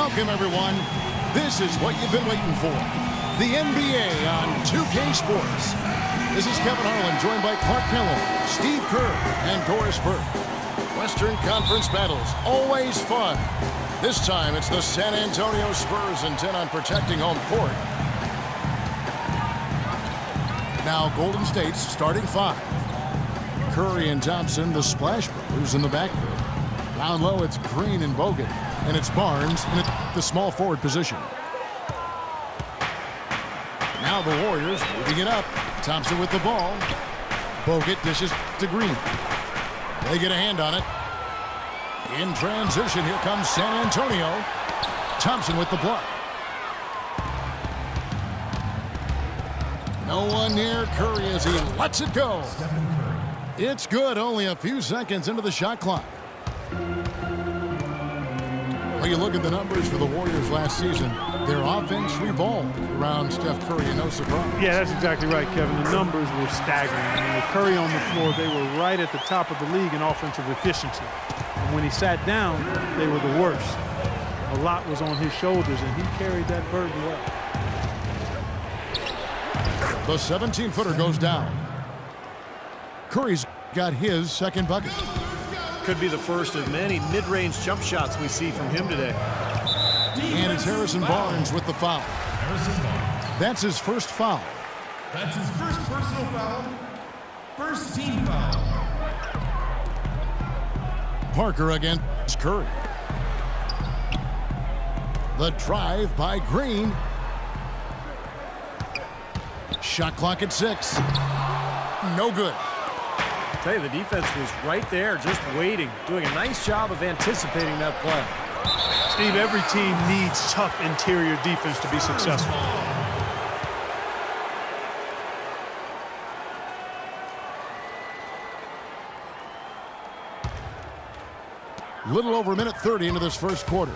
Welcome, everyone. This is what you've been waiting for. The NBA on 2K Sports. This is Kevin Harlan, joined by Clark Kellogg, Steve Kerr, and Doris Burke. Western Conference battles, always fun. This time, it's the San Antonio Spurs intent on protecting home court. Now, Golden State's starting five. Curry and Thompson, the Splash Brothers in the backcourt. Down low, it's Green and Bogut. And it's Barnes in the small forward position. Now the Warriors moving it up. Thompson with the ball. Bogut dishes to Green. They get a hand on it. In transition, here comes San Antonio. Thompson with the block. No one near Curry as he lets it go. It's good, only a few seconds into the shot clock. Well, you look at the numbers for the Warriors last season, their offense revolved around Steph Curry, and no surprise. Yeah, that's exactly right, Kevin. The numbers were staggering. I mean, with Curry on the floor, they were right at the top of the league in offensive efficiency. And when he sat down, they were the worst. A lot was on his shoulders, and he carried that burden well. The 17-footer goes down. Curry's got his second bucket. Could be the first of many mid-range jump shots we see from him today. And it's Harrison Barnes with the foul. That's his first foul. That's his first personal foul. First team foul. Parker against Curry. The drive by Green. Shot clock at 6. No good. I tell you, the defense was right there, just waiting, doing a nice job of anticipating that play. Steve, every team needs tough interior defense to be successful. Little over a minute 30 into this first quarter.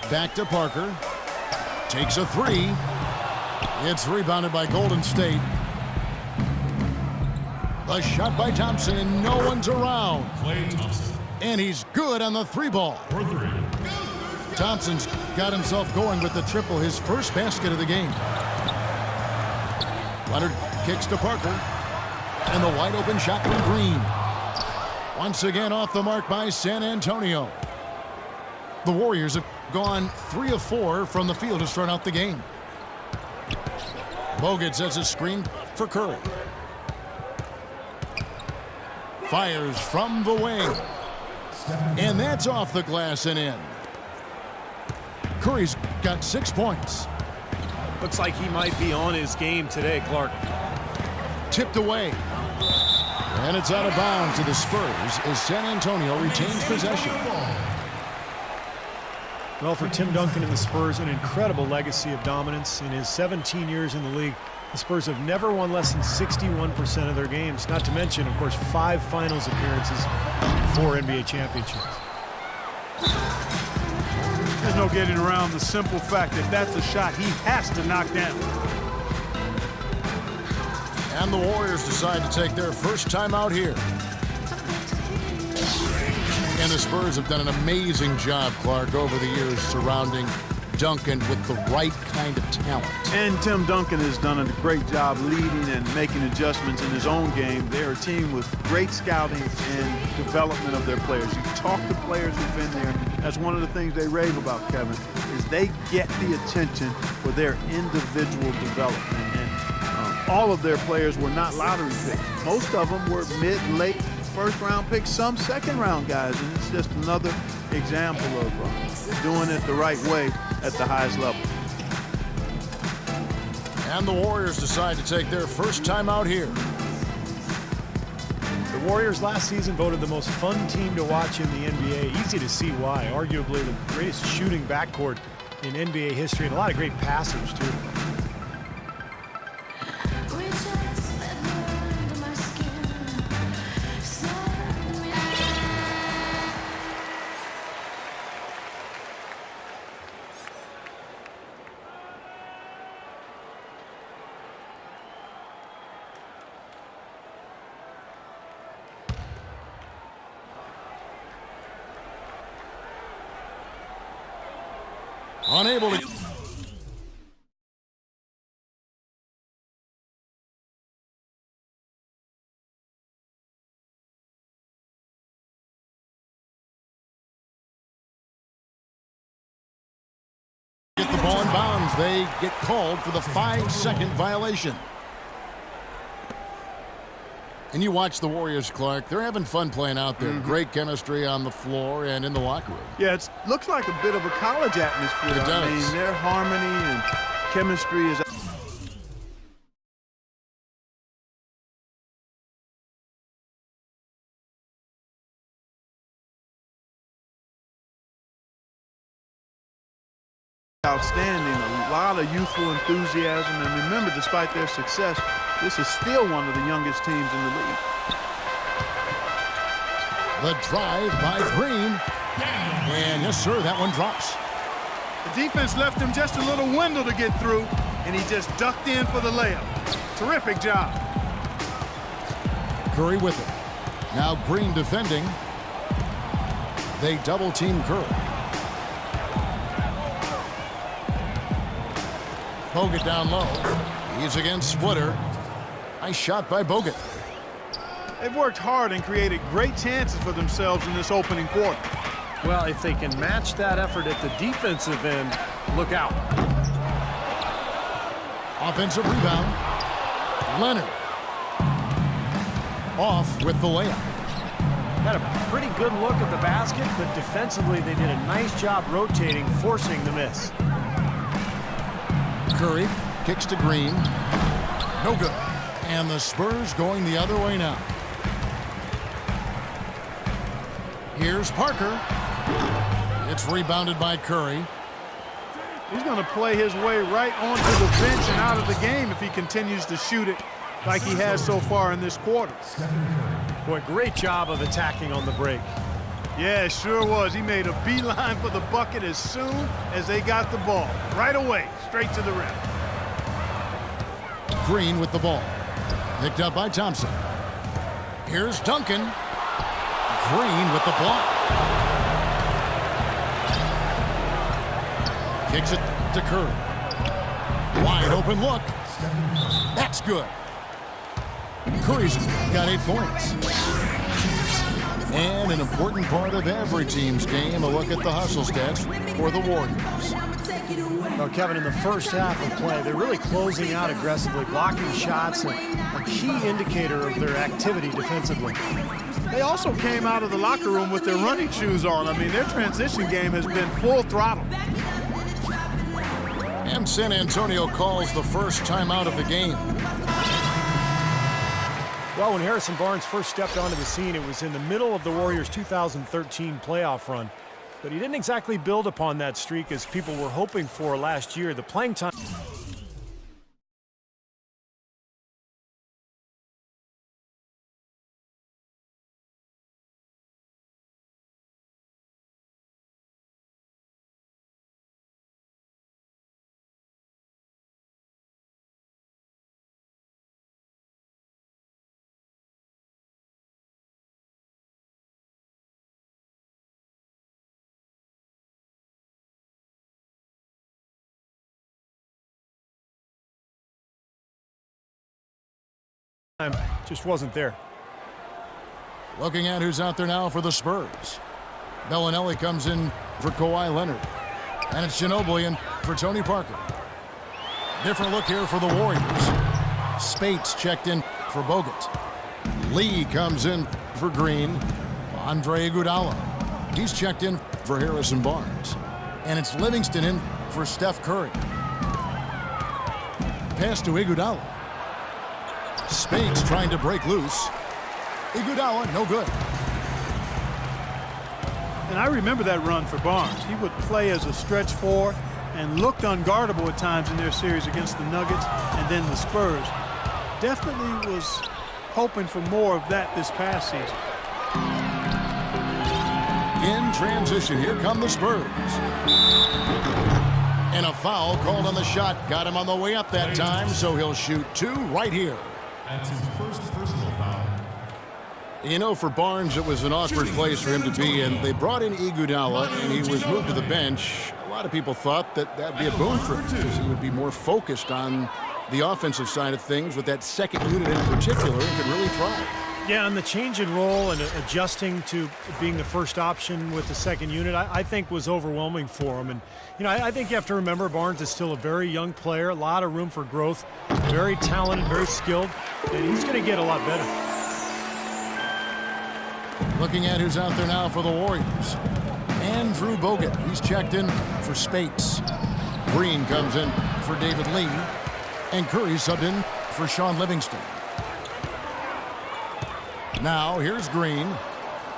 Back to Parker. Takes a three. It's rebounded by Golden State. The shot by Thompson, and no one's around. Klay Thompson. And he's good on the three ball. For three. Thompson's got himself going with the triple, his first basket of the game. Leonard kicks to Parker. And the wide open shot from Green. Once again off the mark by San Antonio. The Warriors have gone 3 of 4 from the field to start out the game. Bogut sets a screen for Curry. Fires from the wing. And that's off the glass and in. Curry's got 6 points. Looks like he might be on his game today, Clark. Tipped away. And it's out of bounds to the Spurs as San Antonio retains possession. Well, for Tim Duncan and the Spurs, an incredible legacy of dominance. In his 17 years in the league, the Spurs have never won less than 61% of their games. Not to mention, of course, 5 finals appearances, 4 NBA championships. There's no getting around the simple fact that that's a shot he has to knock down. And the Warriors decide to take their first time out here. And the Spurs have done an amazing job, Clark, over the years surrounding Duncan with the right kind of talent. And Tim Duncan has done a great job leading and making adjustments in his own game. They're a team with great scouting and development of their players. You talk to players who've been there. That's one of the things they rave about, Kevin, is they get the attention for their individual development. And all of their players were not lottery picks. Most of them were mid, late, first-round picks, some second-round guys, and it's just another example of doing it the right way at the highest level. And the Warriors decide to take their first time out here. The Warriors last season voted the most fun team to watch in the NBA. Easy to see why. Arguably the greatest shooting backcourt in NBA history, and a lot of great passers, too. Unable to... get the ball in bounds. They get called for the 5-second violation. And you watch the Warriors, Clark. They're having fun playing out there. Great chemistry on the floor and in the locker room. Yeah, it looks like a bit of a college atmosphere. It does. I mean, their harmony and chemistry is outstanding. A lot of youthful enthusiasm. And remember, despite their success, this is still one of the youngest teams in the league. The drive by Green. And yes, sir, that one drops. The defense left him just a little window to get through, and he just ducked in for the layup. Terrific job. Curry with it. Now Green defending. They double team Curry. Bogut down low. He's against Splitter. Nice shot by Bogut. They've worked hard and created great chances for themselves in this opening quarter. Well, if they can match that effort at the defensive end, look out. Offensive rebound. Leonard. Off with the layup. Had a pretty good look at the basket, but defensively they did a nice job rotating, forcing the miss. Curry kicks to Green. No good. And the Spurs going the other way now. Here's Parker. It's rebounded by Curry. He's going to play his way right onto the bench and out of the game if he continues to shoot it like he has so far in this quarter. Boy, great job of attacking on the break. Yeah, it sure was. He made a beeline for the bucket as soon as they got the ball. Right away, straight to the rim. Green with the ball. Picked up by Thompson. Here's Duncan. Green with the block. Kicks it to Curry. Wide open look. That's good. Curry's got 8 points. And an important part of every team's game, a look at the hustle stats for the Warriors. Well, Kevin, in the first half of play, they're really closing out aggressively, blocking shots, and a key indicator of their activity defensively. They also came out of the locker room with their running shoes on. I mean, their transition game has been full throttle. And San Antonio calls the first timeout of the game. Well, when Harrison Barnes first stepped onto the scene, it was in the middle of the Warriors' 2013 playoff run. But he didn't exactly build upon that streak as people were hoping for last year. The playing time... just wasn't there. Looking at who's out there now for the Spurs. Bellinelli comes in for Kawhi Leonard. And it's Ginobili in for Tony Parker. Different look here for the Warriors. Spates checked in for Bogut. Lee comes in for Green. Andre Iguodala. He's checked in for Harrison Barnes. And it's Livingston in for Steph Curry. Pass to Iguodala. Spates trying to break loose. Iguodala, no good. And I remember that run for Barnes. He would play as a stretch four and looked unguardable at times in their series against the Nuggets and then the Spurs. Definitely was hoping for more of that this past season. In transition, here come the Spurs. And a foul called on the shot. Got him on the way up that time, so he'll shoot 2 right here. That's his first personal foul. You know, for Barnes, it was an awkward place for him to be, and they brought in Iguodala, and he was moved to the bench. A lot of people thought that that'd be a boon for him because he would be more focused on the offensive side of things with that second unit in particular and could really thrive. Yeah, and the change in role and adjusting to being the first option with the second unit, I think was overwhelming for him. And, you know, I think you have to remember Barnes is still a very young player, a lot of room for growth, very talented, very skilled, and he's going to get a lot better. Looking at who's out there now for the Warriors. Andrew Bogut, he's checked in for Spates. Green comes in for David Lee, and Curry subbed in for Sean Livingston. Now, here's Green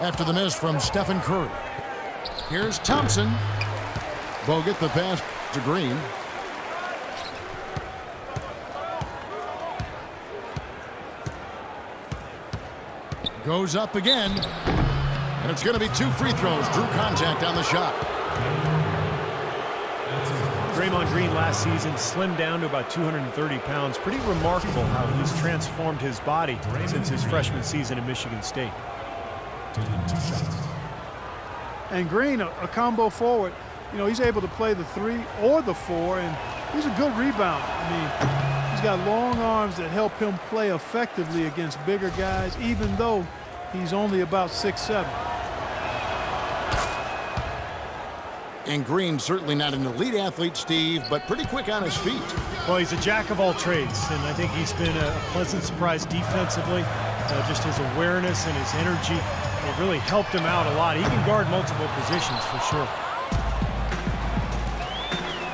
after the miss from Stephen Curry. Here's Thompson. Bogut the pass to Green. Goes up again. And it's going to be 2 free throws. Drew contact on the shot. Draymond Green last season slimmed down to about 230 pounds. Pretty remarkable how he's transformed his body since his freshman season at Michigan State. And Green, a combo forward, you know, he's able to play the 3 or the 4, and he's a good rebounder. I mean, he's got long arms that help him play effectively against bigger guys, even though he's only about 6'7". And Green certainly not an elite athlete, Steve, but pretty quick on his feet. Well, he's a jack of all trades, and I think he's been a pleasant surprise defensively. Just his awareness and his energy have really helped him out a lot. He can guard multiple positions for sure.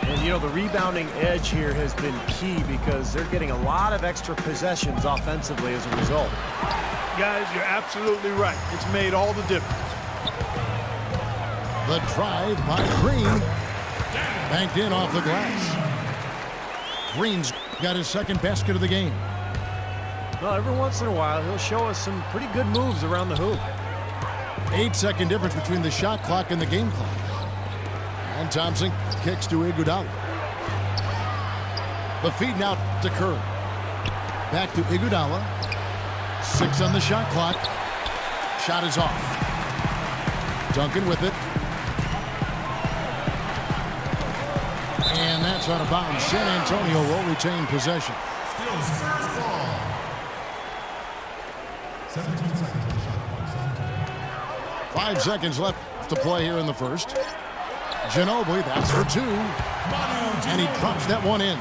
And, you know, the rebounding edge here has been key because they're getting a lot of extra possessions offensively as a result. Guys, you're absolutely right. It's made all the difference. The drive by Green. Banked in off the glass. Green's got his second basket of the game. Well, every once in a while, he'll show us some pretty good moves around the hoop. 8-second difference between the shot clock and the game clock. And Thompson kicks to Iguodala. The feed now to Curry. Back to Iguodala. 6 on the shot clock. Shot is off. Duncan with it. And that's out of bounds. San Antonio will retain possession. Still Spurs ball. 17 seconds on the shot clock. 5 seconds left to play here in the first. Ginobili, that's for 2. And he drops that one in.